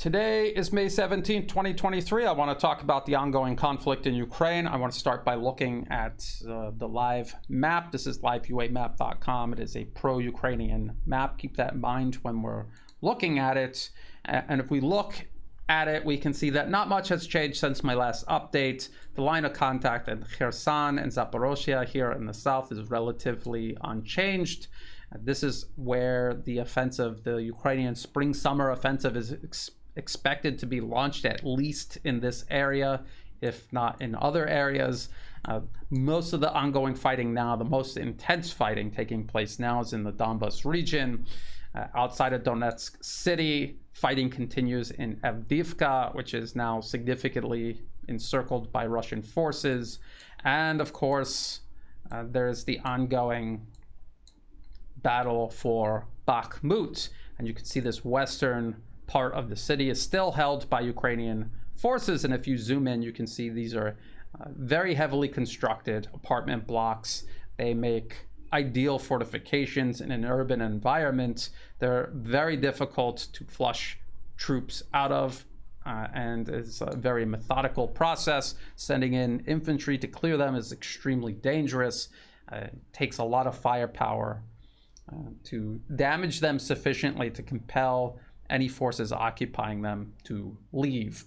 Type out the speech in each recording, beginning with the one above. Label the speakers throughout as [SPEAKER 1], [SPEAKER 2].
[SPEAKER 1] Today is May 17, 2023. I want to talk about the ongoing conflict in Ukraine. I want to start by looking at the live map. This is liveuamap.com. It is a pro-Ukrainian map. Keep that in mind when we're looking at it. And if we look at it, we can see that not much has changed since my last update. The line of contact at Kherson and Zaporozhye here in the south is relatively unchanged. This is where the offensive, the Ukrainian spring-summer offensive, is expected to be launched, at least in this area, if not in other areas. Most of the ongoing fighting now, the most intense fighting taking place now, is in the Donbas region. Outside of Donetsk city, fighting continues in Avdiivka, which is now significantly encircled by Russian forces. And of course, there's the ongoing battle for Bakhmut. And you can see this western part of the city is still held by Ukrainian forces. And if you zoom in, you can see these are very heavily constructed apartment blocks. They make ideal fortifications in an urban environment. They're very difficult to flush troops out of, and it's a very methodical process. Sending in infantry to clear them is extremely dangerous. It takes a lot of firepower to damage them sufficiently to compel any forces occupying them to leave.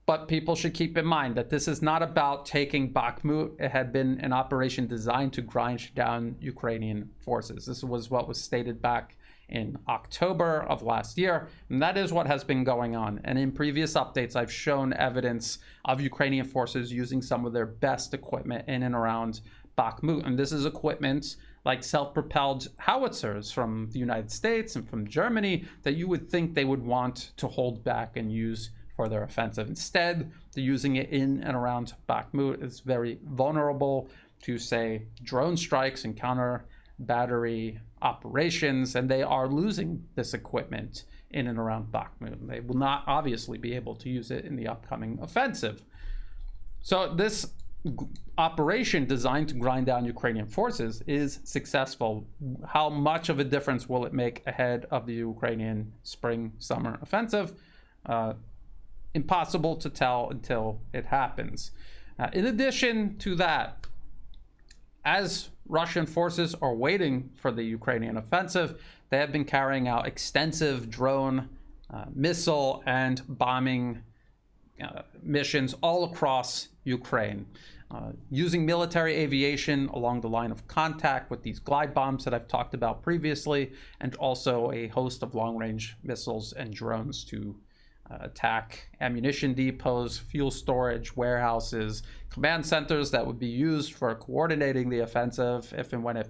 [SPEAKER 1] But people should keep in mind that this is not about taking Bakhmut. It had been an operation designed to grind down Ukrainian forces. This was what was stated back in October of last year, and that is what has been going on. And in previous updates, I've shown evidence of Ukrainian forces using some of their best equipment in and around Bakhmut. And this is equipment like self-propelled howitzers from the United States and from Germany that you would think they would want to hold back and use for their offensive. Instead, they're using it in and around Bakhmut. It's very vulnerable to, say, drone strikes and counter battery operations, and they are losing this equipment in and around Bakhmut. They will not obviously be able to use it in the upcoming offensive. So this operation designed to grind down Ukrainian forces is successful. How much of a difference will it make ahead of the Ukrainian spring-summer offensive? Impossible to tell until it happens. In addition to that, as Russian forces are waiting for the Ukrainian offensive, they have been carrying out extensive drone, missile, and bombing missions all across Ukraine, using military aviation along the line of contact with these glide bombs that I've talked about previously, and also a host of long-range missiles and drones to attack ammunition depots, fuel storage, warehouses, command centers that would be used for coordinating the offensive if and when it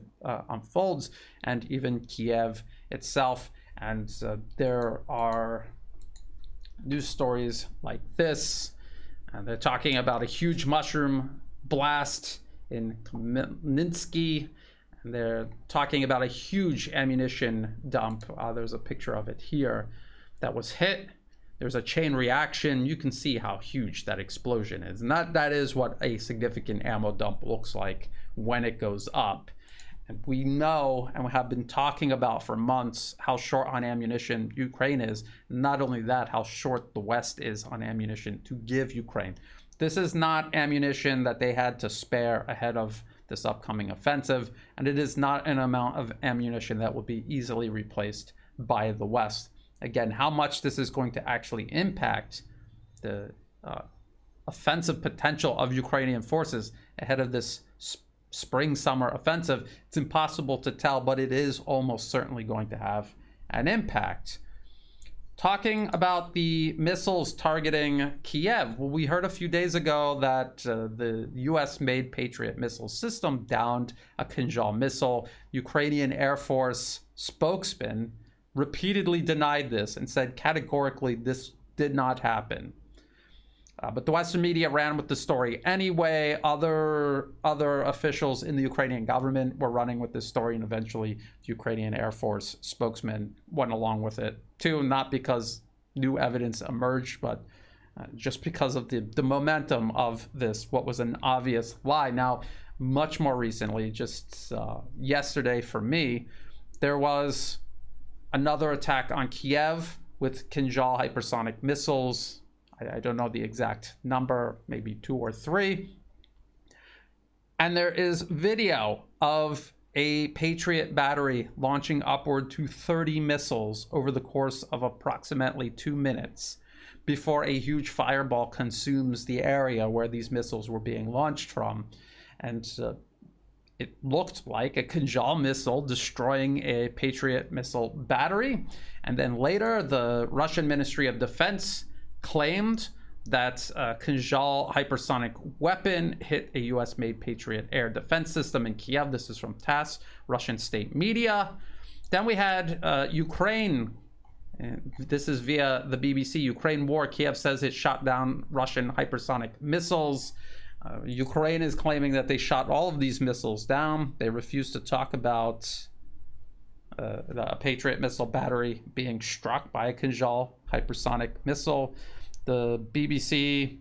[SPEAKER 1] unfolds, and even Kiev itself. And there are news stories like this. They're talking about a huge mushroom blast in Khmelnytsky, and they're talking about a huge ammunition dump. There's a picture of it here that was hit. There's a chain reaction. You can see how huge that explosion is. And that is what a significant ammo dump looks like when it goes up. And we know, and we have been talking about for months, how short on ammunition Ukraine is. Not only that, how short the West is on ammunition to give Ukraine. This is not ammunition that they had to spare ahead of this upcoming offensive, and it is not an amount of ammunition that will be easily replaced by the West. Again, how much this is going to actually impact the offensive potential of Ukrainian forces ahead of this spring-summer offensive, it's impossible to tell, but it is almost certainly going to have an impact. Talking about the missiles targeting Kiev, well, we heard a few days ago that the US-made Patriot missile system downed a Kinzhal missile. Ukrainian Air Force spokesman repeatedly denied this and said categorically this did not happen. But the Western media ran with the story anyway. Other officials in the Ukrainian government were running with this story, and eventually the Ukrainian Air Force spokesman went along with it too, not because new evidence emerged, but just because of the momentum of this, what was an obvious lie. Now, much more recently, just yesterday for me, there was another attack on Kiev with Kinzhal hypersonic missiles. I don't know the exact number, maybe 2 or 3. And there is video of a Patriot battery launching upward to 30 missiles over the course of approximately 2 minutes before a huge fireball consumes the area where these missiles were being launched from. And it looked like a Kinzhal missile destroying a Patriot missile battery. And then later, the Russian Ministry of Defense claimed that a Kinzhal hypersonic weapon hit a US-made Patriot air defense system in Kiev. This is from TASS, Russian state media. Then we had Ukraine. And this is via the BBC. Ukraine war. Kiev says it shot down Russian hypersonic missiles. Ukraine is claiming that they shot all of these missiles down. They refuse to talk about the Patriot missile battery being struck by a Kinzhal hypersonic missile. The BBC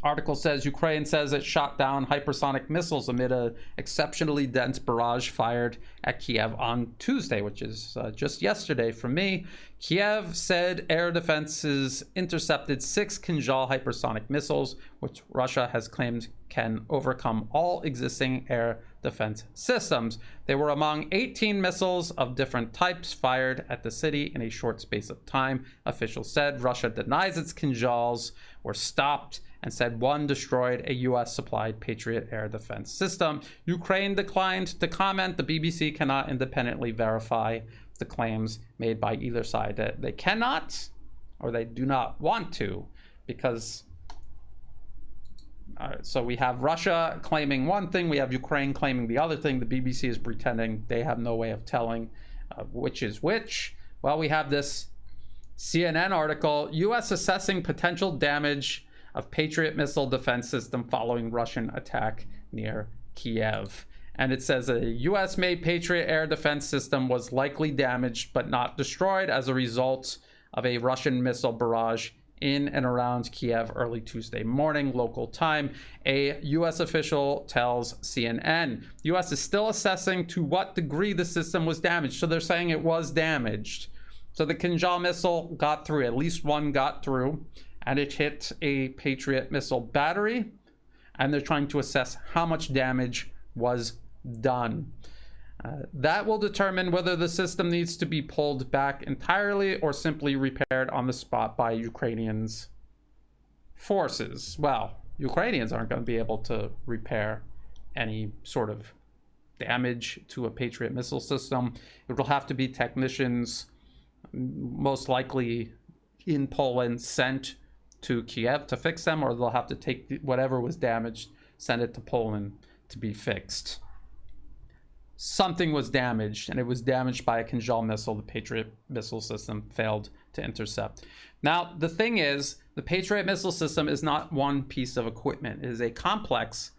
[SPEAKER 1] article says Ukraine says it shot down hypersonic missiles amid an exceptionally dense barrage fired at Kiev on Tuesday, which is just yesterday for me. Kiev said air defenses intercepted 6 Kinzhal hypersonic missiles, which Russia has claimed can overcome all existing air defense systems. They were among 18 missiles of different types fired at the city in a short space of time, officials said. Russia denies its Kinzhals were stopped and said one destroyed a US-supplied Patriot air defense system. Ukraine declined to comment. The BBC cannot independently verify the claims made by either side. They cannot, or they do not want to, because so we have Russia claiming one thing, we have Ukraine claiming the other thing. The BBC is pretending they have no way of telling which is which. Well, we have this CNN article, US assessing potential damage of Patriot missile defense system following Russian attack near Kiev. And it says a US-made Patriot air defense system was likely damaged but not destroyed as a result of a Russian missile barrage in and around Kiev early Tuesday morning, local time. A US official tells CNN. US is still assessing to what degree the system was damaged. So they're saying it was damaged. So the Kinzhal missile got through, at least one got through, and it hit a Patriot missile battery. And they're trying to assess how much damage was done. That will determine whether the system needs to be pulled back entirely or simply repaired on the spot by Ukrainians' forces. Well, Ukrainians aren't going to be able to repair any sort of damage to a Patriot missile system. It will have to be technicians, most likely in Poland, sent to Kiev to fix them, or they'll have to take whatever was damaged, send it to Poland to be fixed. Something was damaged, and it was damaged by a Kinzhal missile. The Patriot missile system failed to intercept. Now, the thing is, the Patriot missile system is not one piece of equipment. It is a complex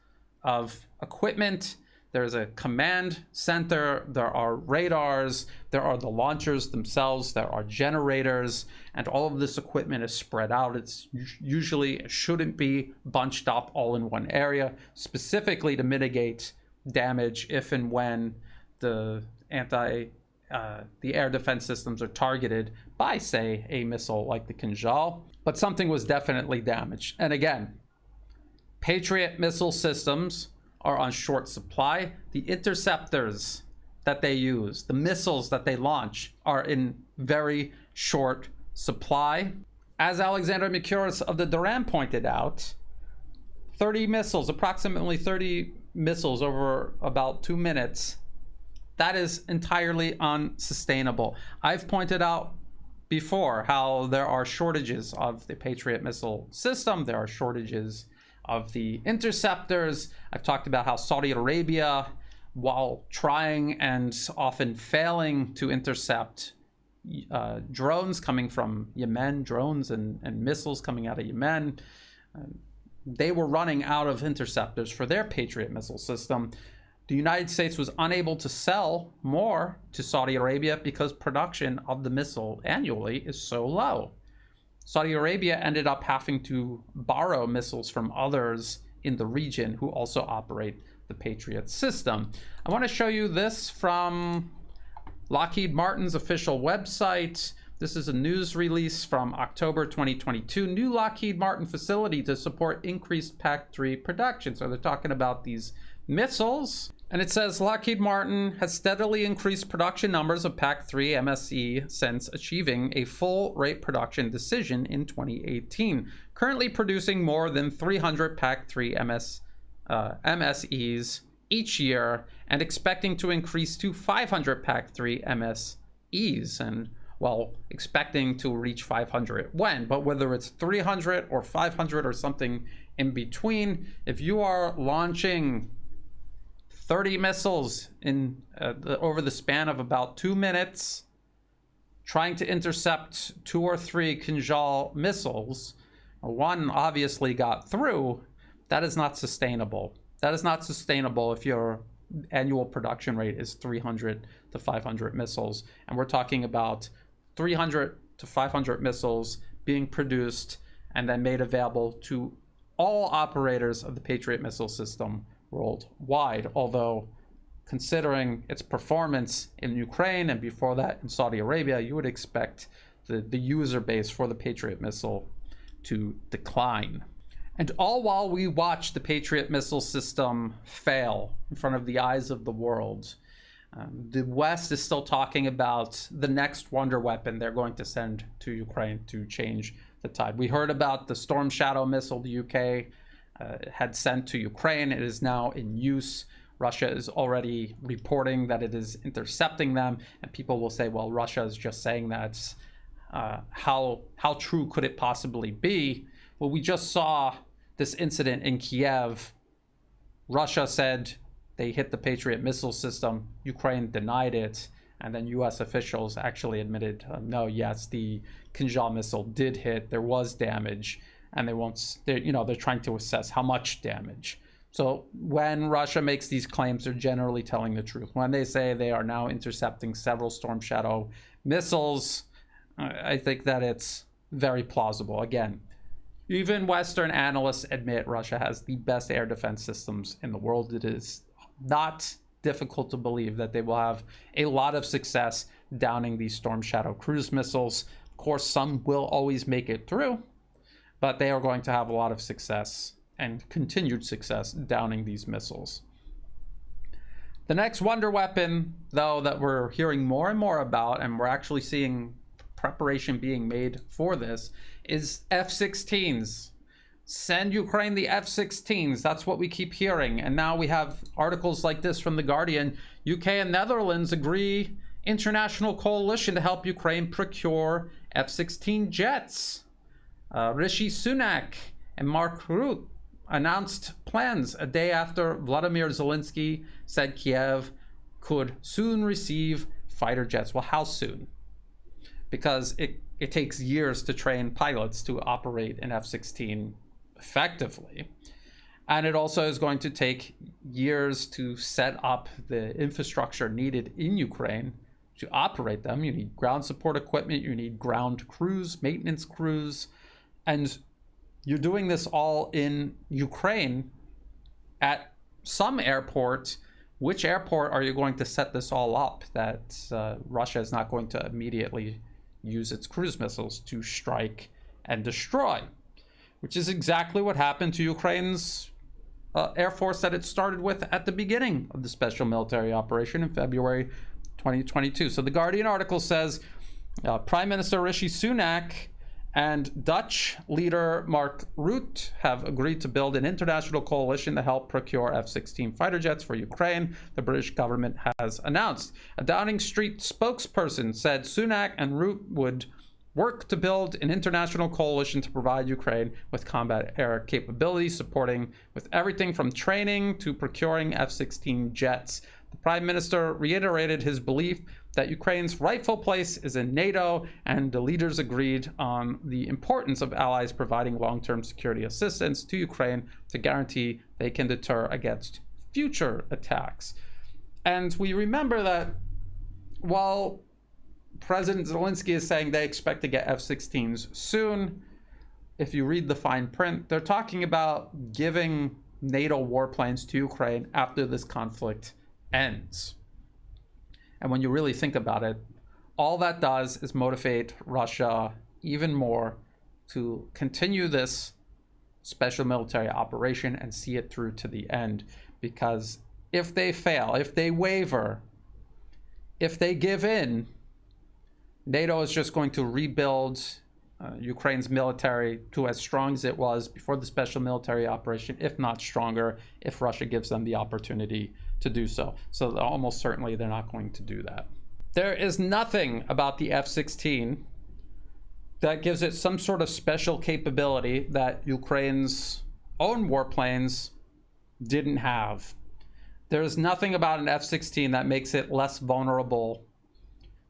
[SPEAKER 1] of equipment. There's a command center, there are radars, there are the launchers themselves, there are generators, and all of this equipment is spread out. It's usually, it shouldn't be bunched up all in one area, specifically to mitigate damage if and when the air defense systems are targeted by, say, a missile like the Kinzhal. But something was definitely damaged. And again, Patriot missile systems are on short supply. The interceptors that they use, the missiles that they launch, are in very short supply. As Alexander Mikuris of the Duran pointed out, 30 missiles, approximately 30 missiles over about 2 minutes, that is entirely unsustainable. I've pointed out before how there are shortages of the Patriot missile system. There are shortages of the interceptors. I've talked about how Saudi Arabia, while trying and often failing to intercept drones coming from Yemen, drones and missiles coming out of Yemen, they were running out of interceptors for their Patriot missile system. The United States was unable to sell more to Saudi Arabia because production of the missile annually is so low. Saudi Arabia ended up having to borrow missiles from others in the region who also operate the Patriot system. I want to show you this from Lockheed Martin's official website. This is a news release from October 2022. New Lockheed Martin facility to support increased PAC-3 production. So they're talking about these missiles. And it says Lockheed Martin has steadily increased production numbers of PAC-3 MSE since achieving a full rate production decision in 2018. Currently producing more than 300 PAC-3 MSEs each year and expecting to increase to 500 PAC-3 MSEs. And well, expecting to reach 500 when, but whether it's 300 or 500 or something in between, if you are launching 30 missiles in over the span of about 2 minutes, trying to intercept 2 or 3 Kinzhal missiles, one obviously got through, that is not sustainable. That is not sustainable if your annual production rate is 300 to 500 missiles. And we're talking about 300 to 500 missiles being produced and then made available to all operators of the Patriot missile system worldwide. Although, considering its performance in Ukraine and before that in Saudi Arabia, you would expect the user base for the Patriot missile to decline. And all while we watch the Patriot missile system fail in front of the eyes of the world, the West is still talking about the next wonder weapon they're going to send to Ukraine to change the tide. We heard about the Storm Shadow missile the UK had sent to Ukraine. It is now in use. Russia is already reporting that it is intercepting them, and people will say, well, Russia is just saying that. How true could it possibly be? Well, we just saw this incident in Kiev. Russia said they hit the Patriot missile system. Ukraine denied it. And then US officials actually admitted, no, yes, the Kinzhal missile did hit. There was damage. And they're trying to assess how much damage. So when Russia makes these claims, they're generally telling the truth. When they say they are now intercepting several Storm Shadow missiles, I think that it's very plausible. Again, even Western analysts admit Russia has the best air defense systems in the world. It is not difficult to believe that they will have a lot of success downing these Storm Shadow cruise missiles. Of course, some will always make it through, but they are going to have a lot of success and continued success downing these missiles. The next wonder weapon, though, that we're hearing more and more about, and we're actually seeing preparation being made for this, is F-16s. Send Ukraine the F-16s. That's what we keep hearing. And now we have articles like this from The Guardian. UK and Netherlands agree international coalition to help Ukraine procure F-16 jets. Rishi Sunak and Mark Rutte announced plans a day after Vladimir Zelensky said Kiev could soon receive fighter jets. Well, how soon? Because it takes years to train pilots to operate an F-16 effectively. And it also is going to take years to set up the infrastructure needed in Ukraine to operate them. You need ground support equipment, you need ground crews, maintenance crews, and you're doing this all in Ukraine at some airport. Which airport are you going to set this all up that Russia is not going to immediately use its cruise missiles to strike and destroy? Which is exactly what happened to Ukraine's Air Force that it started with at the beginning of the special military operation in February 2022. So the Guardian article says Prime Minister Rishi Sunak and Dutch leader Mark Rutte have agreed to build an international coalition to help procure F-16 fighter jets for Ukraine, the British government has announced. A Downing Street spokesperson said Sunak and Rutte would work to build an international coalition to provide Ukraine with combat air capabilities, supporting with everything from training to procuring F-16 jets. The Prime Minister reiterated his belief that Ukraine's rightful place is in NATO, and the leaders agreed on the importance of allies providing long-term security assistance to Ukraine to guarantee they can deter against future attacks. And we remember that while President Zelensky is saying they expect to get F-16s soon, if you read the fine print, they're talking about giving NATO warplanes to Ukraine after this conflict ends. And when you really think about it, all that does is motivate Russia even more to continue this special military operation and see it through to the end. Because if they fail, if they waver, if they give in, NATO is just going to rebuild Ukraine's military to as strong as it was before the special military operation, if not stronger, if Russia gives them the opportunity to do so. So almost certainly they're not going to do that. There is nothing about the F-16 that gives it some sort of special capability that Ukraine's own warplanes didn't have. There is nothing about an F-16 that makes it less vulnerable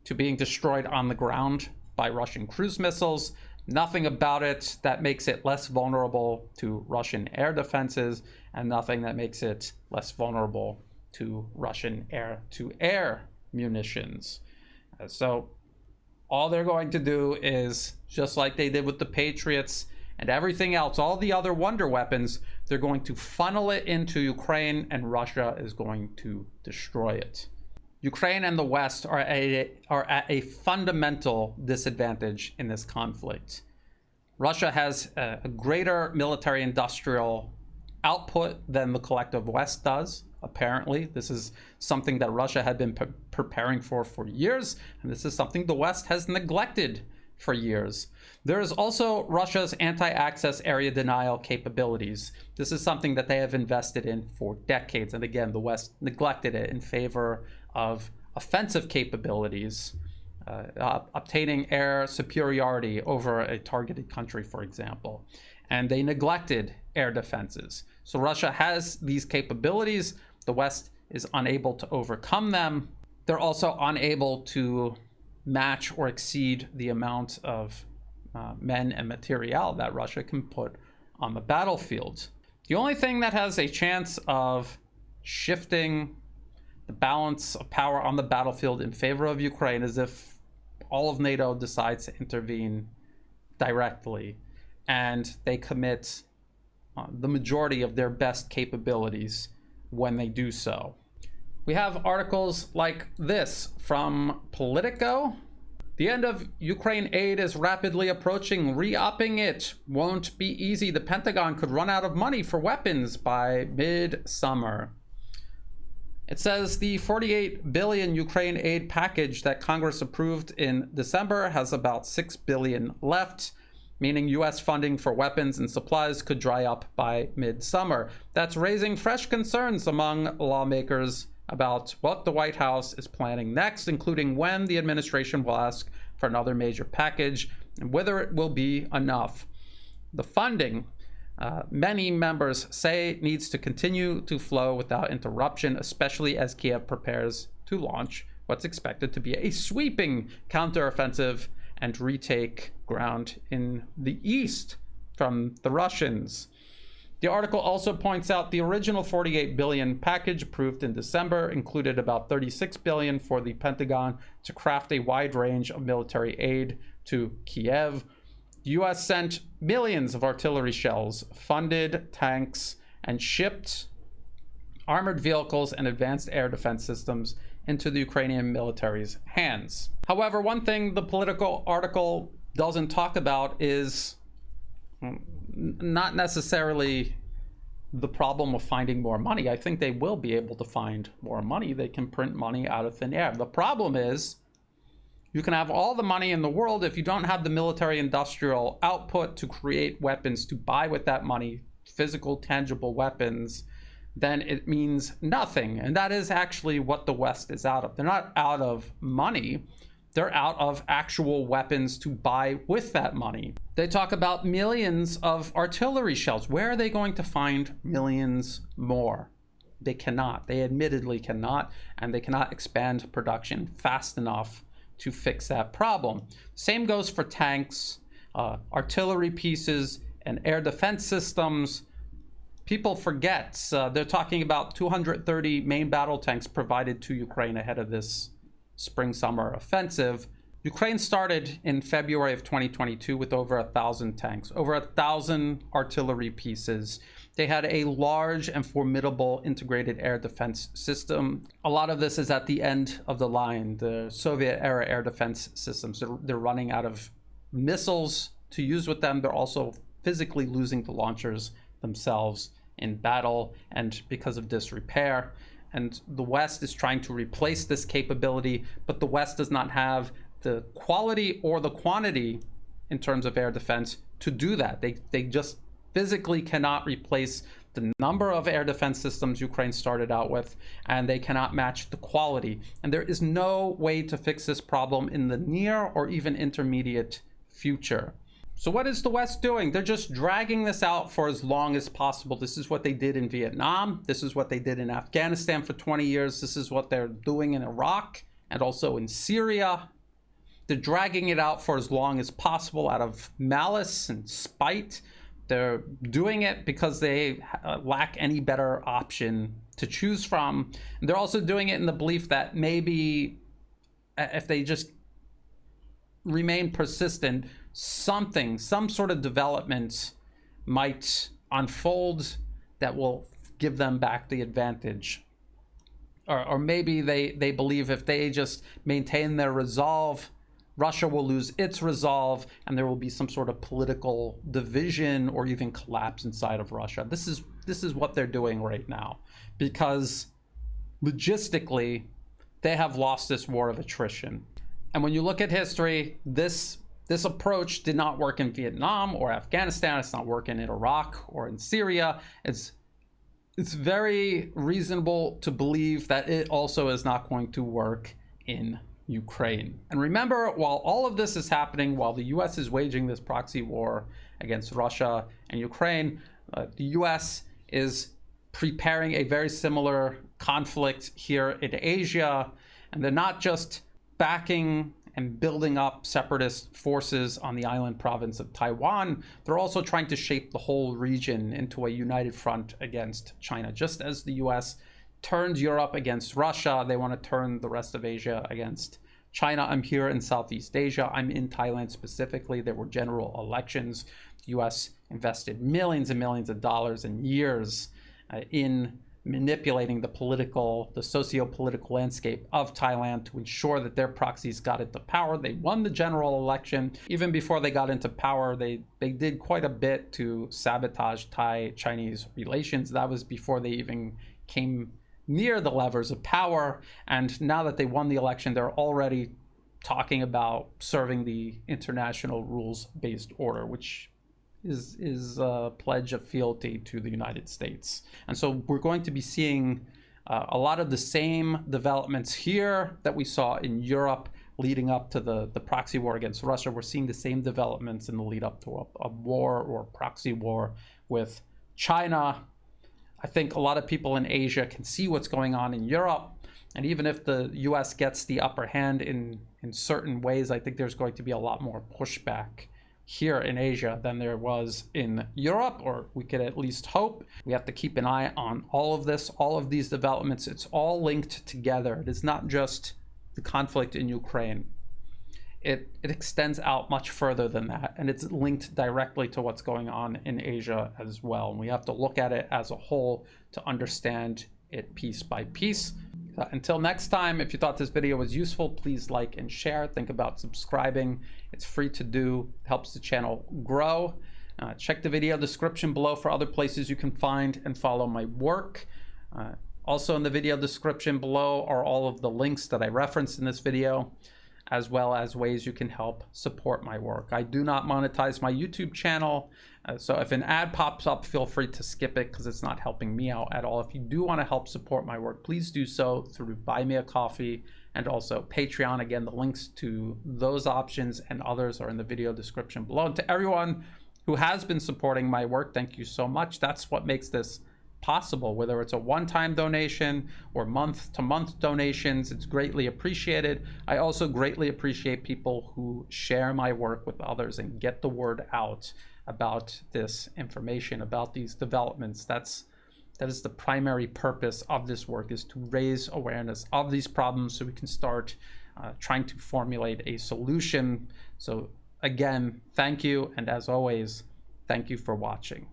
[SPEAKER 1] to being destroyed on the ground by Russian cruise missiles. Nothing about it that makes it less vulnerable to Russian air defenses, and nothing that makes it less vulnerable to Russian air-to-air munitions. So all they're going to do is, just like they did with the Patriots and everything else, all the other wonder weapons, they're going to funnel it into Ukraine, and Russia is going to destroy it. Ukraine and the West are at a fundamental disadvantage in this conflict. Russia has a greater military industrial output than the collective West does. Apparently, this is something that Russia had been preparing for years, and this is something the West has neglected for years. There is also Russia's anti-access area denial capabilities. This is something that they have invested in for decades, and again, the West neglected it in favor of offensive capabilities, obtaining air superiority over a targeted country, for example. And they neglected air defenses. So Russia has these capabilities. The West is unable to overcome them. They're also unable to match or exceed the amount of men and material that Russia can put on the battlefield. The only thing that has a chance of shifting the balance of power on the battlefield in favor of Ukraine is if all of NATO decides to intervene directly, and they commit the majority of their best capabilities when they do so. We have articles like this from Politico. The end of Ukraine aid is rapidly approaching. Re-upping it won't be easy. The Pentagon could run out of money for weapons by mid-summer. It says the $48 billion Ukraine aid package that Congress approved in December has about $6 billion left, meaning U.S. funding for weapons and supplies could dry up by mid-summer. That's raising fresh concerns among lawmakers about what the White House is planning next, including when the administration will ask for another major package and whether it will be enough. The funding, many members say, needs to continue to flow without interruption, especially as Kiev prepares to launch what's expected to be a sweeping counteroffensive and retake ground in the east from the Russians. The article also points out the original $48 billion package approved in December included about $36 billion for the Pentagon to craft a wide range of military aid to Kiev. The U.S. sent millions of artillery shells, funded tanks, and shipped armored vehicles and advanced air defense systems into the Ukrainian military's hands. However, one thing the Politico article doesn't talk about is not necessarily the problem of finding more money. I think they will be able to find more money. They can print money out of thin air. The problem is you can have all the money in the world if you don't have the military industrial output to create weapons to buy with that money, physical, tangible weapons, then it means nothing. And that is actually what the West is out of. They're not out of money. They're out of actual weapons to buy with that money. They talk about millions of artillery shells. Where are they going to find millions more? They cannot. They admittedly cannot, and they cannot expand production fast enough to fix that problem. Same goes for tanks, artillery pieces, and air defense systems. People forget they're talking about 230 main battle tanks provided to Ukraine ahead of this spring-summer offensive. Ukraine started in February of 2022 with over 1,000 tanks, over 1,000 artillery pieces. They had a large and formidable integrated air defense system. A lot of this is at the end of the line, the Soviet-era air defense systems. They're running out of missiles to use with them. They're also physically losing the launchers themselves in battle and because of disrepair. And the West is trying to replace this capability, but the West does not have the quality or the quantity in terms of air defense to do that. They just physically cannot replace the number of air defense systems Ukraine started out with, and they cannot match the quality. And there is no way to fix this problem in the near or even intermediate future. So what is the West doing? They're just dragging this out for as long as possible. This is what they did in Vietnam. This is what they did in Afghanistan for 20 years. This is what they're doing in Iraq and also in Syria. They're dragging it out for as long as possible out of malice and spite. They're doing it because they lack any better option to choose from. And they're also doing it in the belief that maybe if they just remain persistent, some sort of development might unfold that will give them back the advantage. Or maybe they believe if they just maintain their resolve, Russia will lose its resolve and there will be some sort of political division or even collapse inside of Russia. This is what they're doing right now, because logistically they have lost this war of attrition. And when you look at history, this approach did not work in Vietnam or Afghanistan. It's not working in Iraq or in Syria. It's very reasonable to believe that it also is not going to work in Ukraine. And remember, while all of this is happening, while the US is waging this proxy war against Russia and Ukraine, the US is preparing a very similar conflict here in Asia. And they're not just backing and building up separatist forces on the island province of Taiwan, they're also trying to shape the whole region into a united front against China. Just as the US turned Europe against Russia, they want to turn the rest of Asia against China. I'm here in Southeast Asia. I'm in Thailand specifically. There were general elections. The US invested millions and millions of dollars and years in manipulating the socio-political landscape of Thailand to ensure that their proxies got into power. They won the general election. Even before they got into power, they did quite a bit to sabotage Thai-Chinese relations. That was before they even came near the levers of power. And now that they won the election, they're already talking about serving the international rules-based order, which is a pledge of fealty to the United States. And so we're going to be seeing a lot of the same developments here that we saw in Europe leading up to the proxy war against Russia. We're seeing the same developments in the lead up to a war or proxy war with China. I think a lot of people in Asia can see what's going on in Europe. And even if the US gets the upper hand in certain ways, I think there's going to be a lot more pushback here in Asia than there was in Europe, or we could at least hope. We have to keep an eye on all of this, all of these developments. It's all linked together. It is not just the conflict in Ukraine. It extends out much further than that, and it's linked directly to what's going on in Asia as well. And we have to look at it as a whole to understand it piece by piece. Until next time, if you thought this video was useful, please like and share. Think about subscribing. It's free to do. It helps the channel grow. Check the video description below for other places you can find and follow my work. Also in the video description below are all of the links that I referenced in this video, as well as ways you can help support my work. I do not monetize my YouTube channel, so if an ad pops up, feel free to skip it because it's not helping me out at all. If you do want to help support my work, please do so through Buy Me a Coffee and also Patreon. Again, the links to those options and others are in the video description below. And to everyone who has been supporting my work, thank you so much. That's what makes this possible, whether it's a one-time donation or month-to-month donations. It's greatly appreciated. I also greatly appreciate people who share my work with others and get the word out about this information, about these developments. That is the primary purpose of this work, is to raise awareness of these problems so we can start trying to formulate a solution. So again, thank you, and as always, thank you for watching.